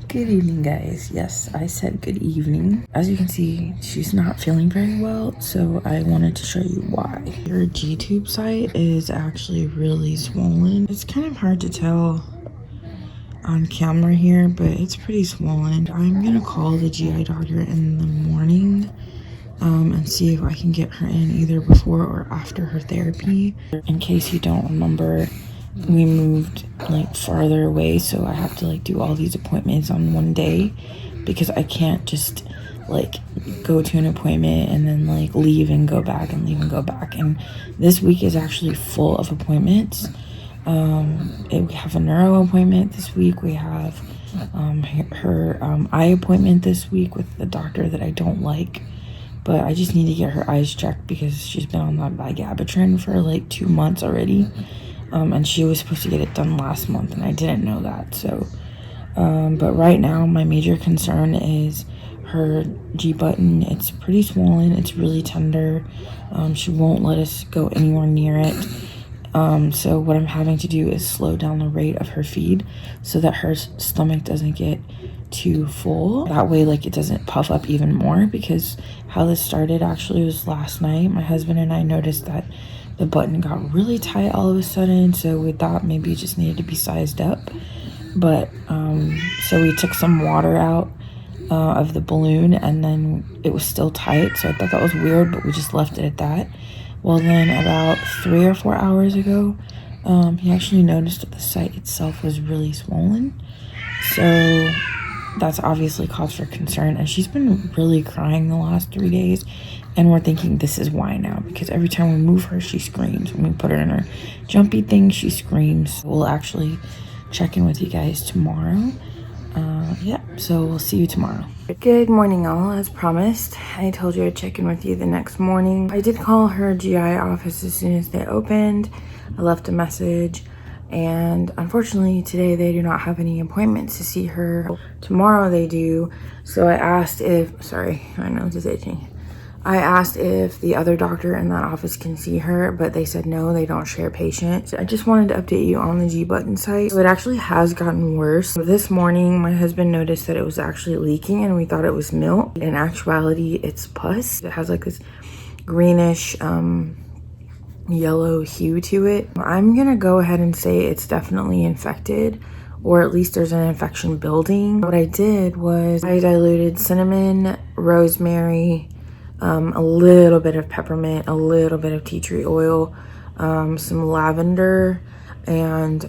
Good evening, guys. Yes, I said good evening. As you can see, she's not feeling very well, so I wanted to show you why. Her gtube site is actually really swollen. It's kind of hard to tell on camera here, but it's pretty swollen. I'm gonna call the GI doctor in the morning and see if I can get her in either before or after her therapy. In case you don't remember, we moved like farther away, so I have to like do all these appointments on one day because I can't just like go to an appointment and then like leave and go back and leave and go back. And this week is actually full of appointments. We have a neuro appointment this week. We have her eye appointment this week with the doctor that I don't like, but I just need to get her eyes checked because she's been on that vigabatrin for like 2 months already. And she was supposed to get it done last month, and I didn't know that. So, but right now my major concern is her G button. It's pretty swollen. It's really tender. She won't let us go anywhere near it. So what I'm having to do is slow down the rate of her feed so that her stomach doesn't get too full. That way, like, it doesn't puff up even more, because how this started actually was last night. My husband and I noticed that the button got really tight all of a sudden, so we thought maybe it just needed to be sized up. But so we took some water out of the balloon, and then it was still tight, so I thought that was weird, but we just left it at that. Well, then about 3 or 4 hours ago, he actually noticed that the site itself was really swollen, so that's obviously cause for concern. And she's been really crying the last 3 days, and we're thinking this is why now, because every time we move her, she screams. When we put her in her jumpy thing, she screams. We'll actually check in with you guys tomorrow. Yeah, so we'll see you tomorrow. Good morning, all. As promised, I told you I'd check in with you the next morning. I did call her GI office as soon as they opened. I left a message, and unfortunately today they do not have any appointments to see her. Tomorrow they do. So I asked if, sorry, my nose is itching. I asked if the other doctor in that office can see her, but they said no, they don't share patients. I just wanted to update you on the G button site. So it actually has gotten worse. This morning, my husband noticed that it was actually leaking, and we thought it was milk. In actuality, it's pus. It has like this greenish, yellow hue to it. I'm gonna go ahead and say it's definitely infected, or at least there's an infection building. What I did was I diluted cinnamon, rosemary, a little bit of peppermint, a little bit of tea tree oil, some lavender, and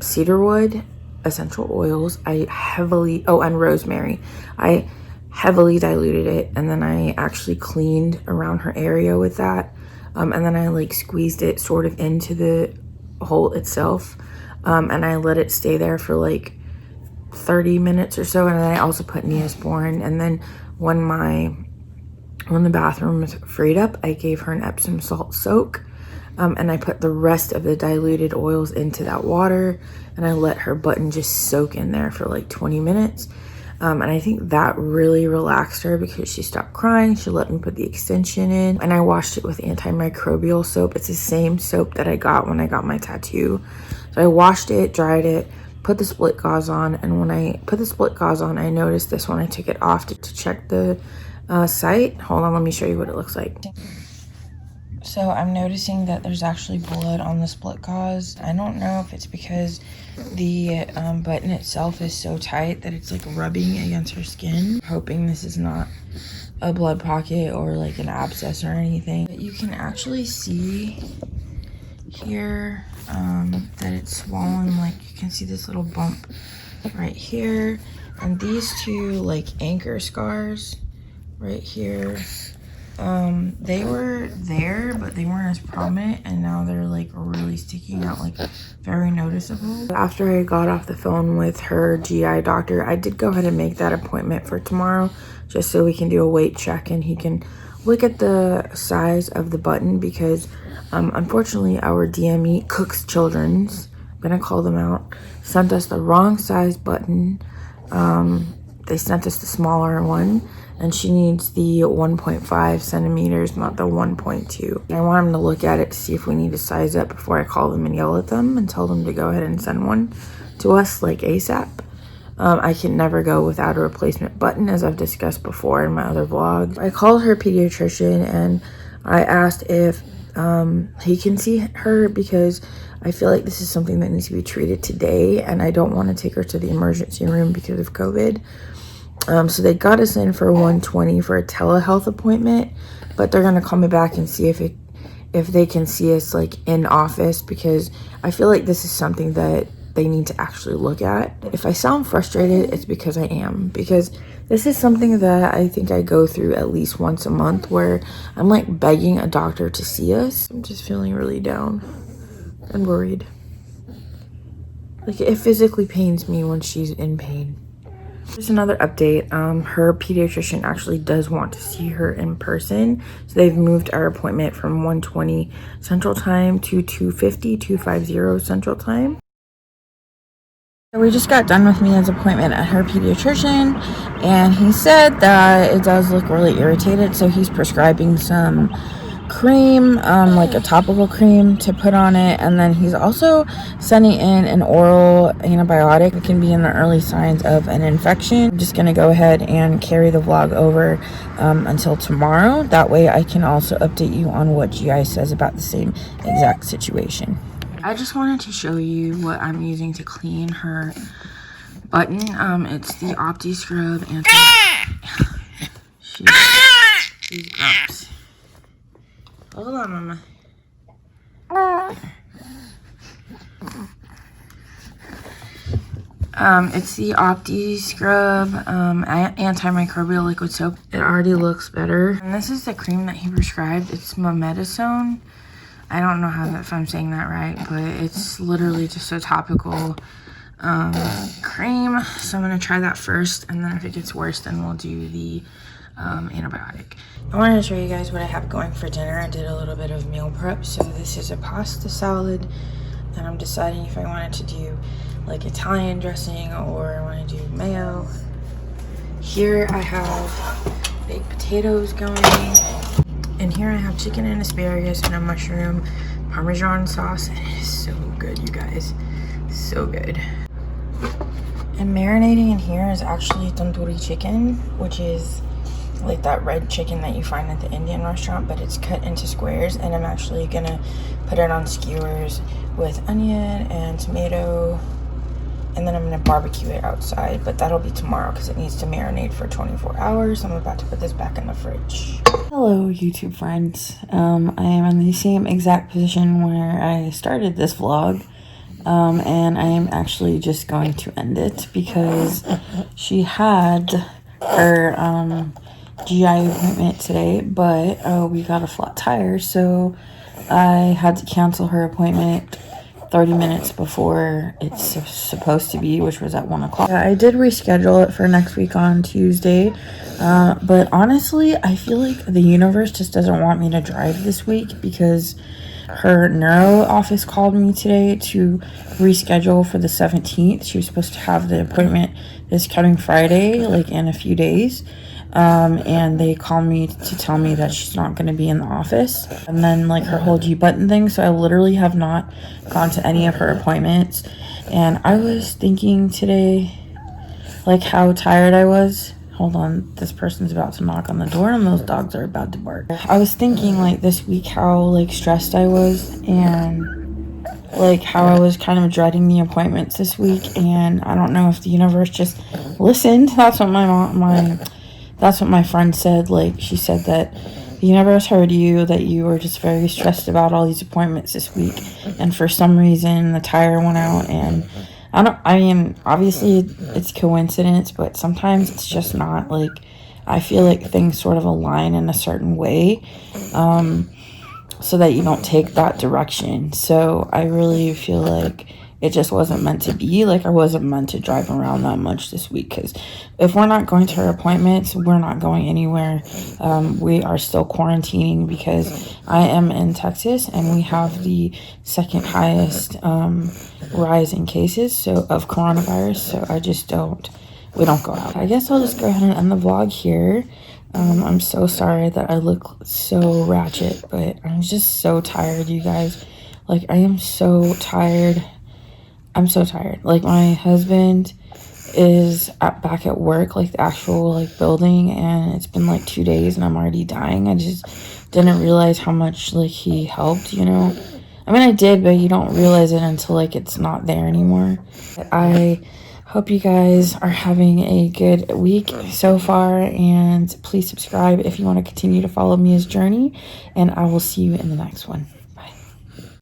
cedarwood essential oils. And rosemary. I heavily diluted it, and then I actually cleaned around her area with that, and then I like squeezed it sort of into the hole itself, and I let it stay there for like 30 minutes or so. And then I also put Neosporin, and then when the bathroom was freed up, I gave her an Epsom salt soak, and I put the rest of the diluted oils into that water, and I let her button just soak in there for like 20 minutes. And I think that really relaxed her because she stopped crying. She let me put the extension in, and I washed it with antimicrobial soap. It's the same soap that I got when I got my tattoo. So I washed it, dried it, put the split gauze on, and when I put the split gauze on, I noticed this when I took it off to check the site. Hold on, let me show you what it looks like. So I'm noticing that there's actually blood on the split gauze. I don't know if it's because the button itself is so tight that it's like rubbing against her skin. I'm hoping this is not a blood pocket or like an abscess or anything. But you can actually see here that it's swollen. Like, you can see this little bump right here, and these two like anchor scars right here, they were there, but they weren't as prominent, and now they're like really sticking out, like very noticeable. After I got off the phone with her GI doctor, I did go ahead and make that appointment for tomorrow, just so we can do a weight check and he can look at the size of the button, because unfortunately our DME Cook's Children's, I'm gonna call them out, sent us the wrong size button they sent us the smaller one, and she needs the 1.5 centimeters, not the 1.2. I want them to look at it to see if we need to size up before I call them and yell at them and tell them to go ahead and send one to us like ASAP. I can never go without a replacement button, as I've discussed before in my other vlogs. I called her pediatrician and I asked if he can see her, because I feel like this is something that needs to be treated today and I don't want to take her to the emergency room because of COVID. So they got us in for 1:20 for a telehealth appointment, but they're going to call me back and see if they can see us like in office, because I feel like this is something that they need to actually look at. If I sound frustrated, it's because I am, because this is something that I think I go through at least once a month, where I'm like begging a doctor to see us. I'm just feeling really down and worried. Like, it physically pains me when she's in pain. There's another update. Her pediatrician actually does want to see her in person, so they've moved our appointment from 1:20 Central Time to 2:50 Central Time. So we just got done with Mia's appointment at her pediatrician, and he said that it does look really irritated, so he's prescribing some cream, like a topical cream to put on it, and then he's also sending in an oral antibiotic. It can be in the early signs of an infection. I'm just gonna go ahead and carry the vlog over until tomorrow. That way I can also update you on what GI says about the same exact situation. I just wanted to show you what I'm using to clean her button. It's the Opti Scrub and she's gross. Hold on, Mama. It's the Opti Scrub antimicrobial liquid soap. It already looks better. And this is the cream that he prescribed. It's mometasone. I don't know if I'm saying that right, but it's literally just a topical cream. So I'm gonna try that first, and then if it gets worse, then we'll do the antibiotic. I wanted to show you guys what I have going for dinner. I did a little bit of meal prep. So this is a pasta salad, and I'm deciding if I wanted to do like Italian dressing or I want to do mayo. Here I have baked potatoes going. And here I have chicken and asparagus and a mushroom Parmesan sauce. And it is so good, you guys. So good. And marinating in here is actually tandoori chicken, which is like that red chicken that you find at the Indian restaurant, but it's cut into squares. And I'm actually gonna put it on skewers with onion and tomato. And then I'm gonna barbecue it outside, but that'll be tomorrow because it needs to marinate for 24 hours. I'm about to put this back in the fridge. Hello, YouTube friends. I am in the same exact position where I started this vlog, and I am actually just going to end it because she had her GI appointment today, but we got a flat tire, so I had to cancel her appointment 30 minutes before it's supposed to be, which was at 1 o'clock. I did reschedule it for next week on Tuesday, but honestly, I feel like the universe just doesn't want me to drive this week, because her neuro office called me today to reschedule for the 17th. She was supposed to have the appointment this coming Friday, like in a few days. And they called me to tell me that she's not going to be in the office, and then like her whole G button thing. So I literally have not gone to any of her appointments, and I was thinking today like how tired I was. Hold on, this person's about to knock on the door and those dogs are about to bark. I was thinking like this week how like stressed I was, and like how I was kind of dreading the appointments this week, and I don't know if the universe just listened. That's what my friend said. Like, she said that the universe heard you, that you were just very stressed about all these appointments this week, and for some reason the tire went out. And I mean, obviously it's coincidence, but sometimes it's just not. Like, I feel like things sort of align in a certain way, so that you don't take that direction. So I really feel like it just wasn't meant to be. Like, I wasn't meant to drive around that much this week, because if we're not going to our appointments, we're not going anywhere. We are still quarantining because I am in Texas and we have the second highest rise in cases of coronavirus. So I just don't we don't go out. I guess I'll just go ahead and end the vlog here. I'm so sorry that I look so ratchet, but I'm just so tired, you guys. Like, I am so tired. I'm so tired. Like, my husband is back at work, like the actual like building, and it's been like 2 days and I'm already dying. I just didn't realize how much like he helped, you know. I mean, I did, but you don't realize it until like it's not there anymore. I hope you guys are having a good week so far, and please subscribe if you want to continue to follow Mia's journey, and I will see you in the next one.